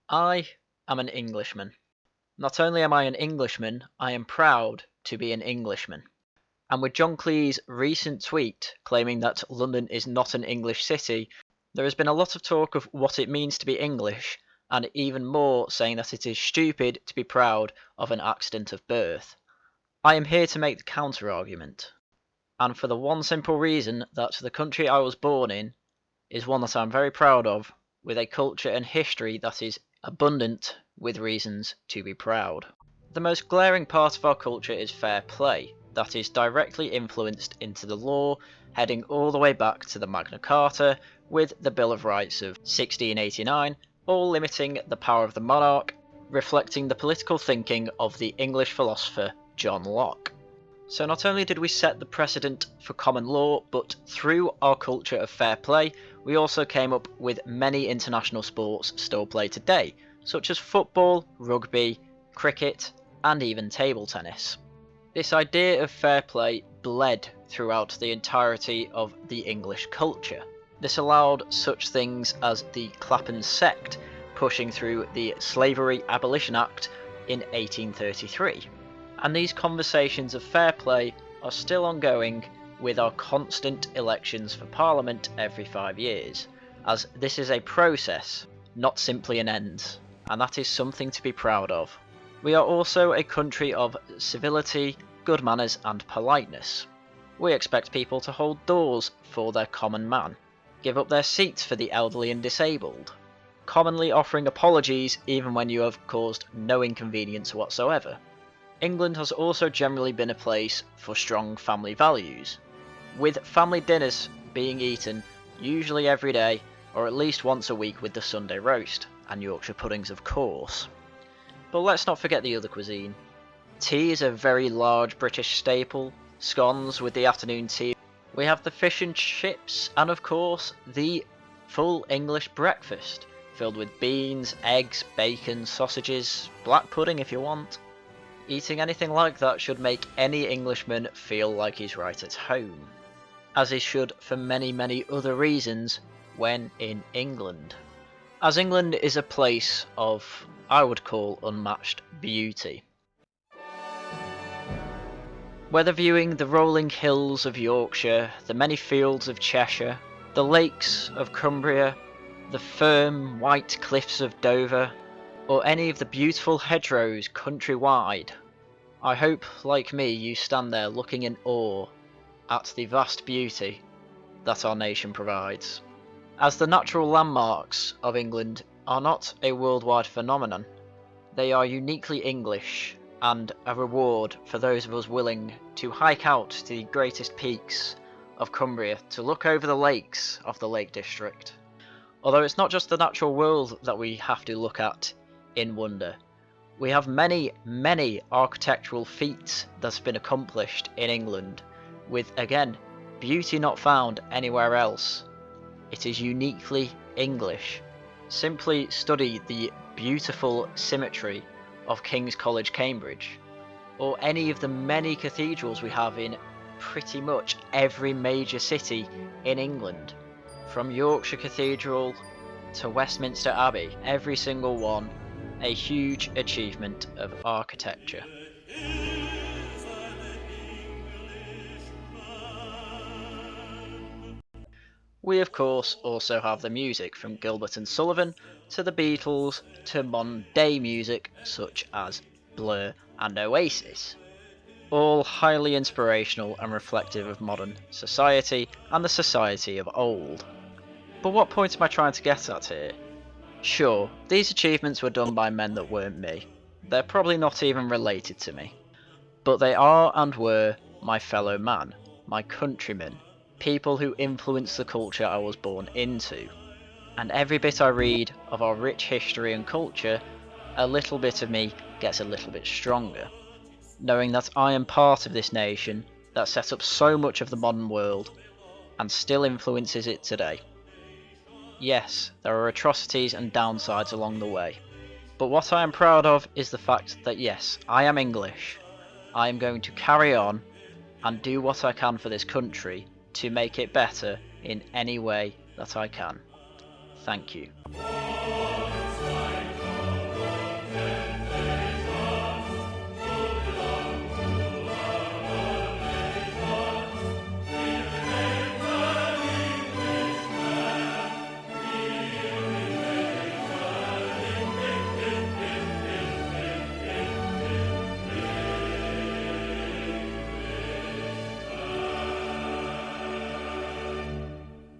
I am an Englishman. Not only am I an Englishman, I am proud to be an Englishman. And with John Cleese's recent tweet claiming that London is not an English city, there has been a lot of talk of what it means to be English, and even more saying that it is stupid to be proud of an accident of birth. I am here to make the counter-argument. And for the one simple reason that the country I was born in is one that I'm very proud of, with a culture and history that is abundant with reasons to be proud. The most glaring part of our culture is fair play, that is directly influenced into the law, heading all the way back to the Magna Carta, with the Bill of Rights of 1689, all limiting the power of the monarch, reflecting the political thinking of the English philosopher John Locke. So not only did we set the precedent for common law, but through our culture of fair play, we also came up with many international sports still played today, such as football, rugby, cricket, and even table tennis. This idea of fair play bled throughout the entirety of the English culture. This allowed such things as the Clapham sect pushing through the Slavery Abolition Act in 1833. And these conversations of fair play are still ongoing with our constant elections for Parliament every 5 years, as this is a process, not simply an end, and that is something to be proud of. We are also a country of civility, good manners and politeness. We expect people to hold doors for their common man, give up their seats for the elderly and disabled, commonly offering apologies even when you have caused no inconvenience whatsoever. England has also generally been a place for strong family values, with family dinners being eaten usually every day or at least once a week with the Sunday roast, and Yorkshire puddings of course. But let's not forget the other cuisine. Tea is a very large British staple, scones with the afternoon tea. We have the fish and chips, and of course the full English breakfast, filled with beans, eggs, bacon, sausages, black pudding if you want. Eating anything like that should make any Englishman feel like he's right at home, as he should for many other reasons when in England. As England is a place of, I would call, unmatched beauty. Whether viewing the rolling hills of Yorkshire, the many fields of Cheshire, the lakes of Cumbria, the firm white cliffs of Dover, or any of the beautiful hedgerows countrywide, I hope, like me, you stand there looking in awe at the vast beauty that our nation provides. As the natural landmarks of England are not a worldwide phenomenon, they are uniquely English and a reward for those of us willing to hike out to the greatest peaks of Cumbria to look over the lakes of the Lake District. Although it's not just the natural world that we have to look at in wonder. We have many architectural feats that's been accomplished in England, with, again, beauty not found anywhere else. It is uniquely English. Simply study the beautiful symmetry of King's College, Cambridge, or any of the many cathedrals we have in pretty much every major city in England. From Yorkshire Cathedral to Westminster Abbey, every single one a huge achievement of architecture. We of course also have the music, from Gilbert and Sullivan to the Beatles to modern day music such as Blur and Oasis, all highly inspirational and reflective of modern society and the society of old. But what point am I trying to get at here? Sure, these achievements were done by men that weren't me. They're probably not even related to me. But they are and were my fellow man, my countrymen, people who influenced the culture I was born into. And every bit I read of our rich history and culture, a little bit of me gets a little bit stronger, knowing that I am part of this nation that set up so much of the modern world and still influences it today. Yes, there are atrocities and downsides along the way, but what I am proud of is the fact that yes, I am English. I am going to carry on and do what I can for this country to make it better in any way that I can. Thank you.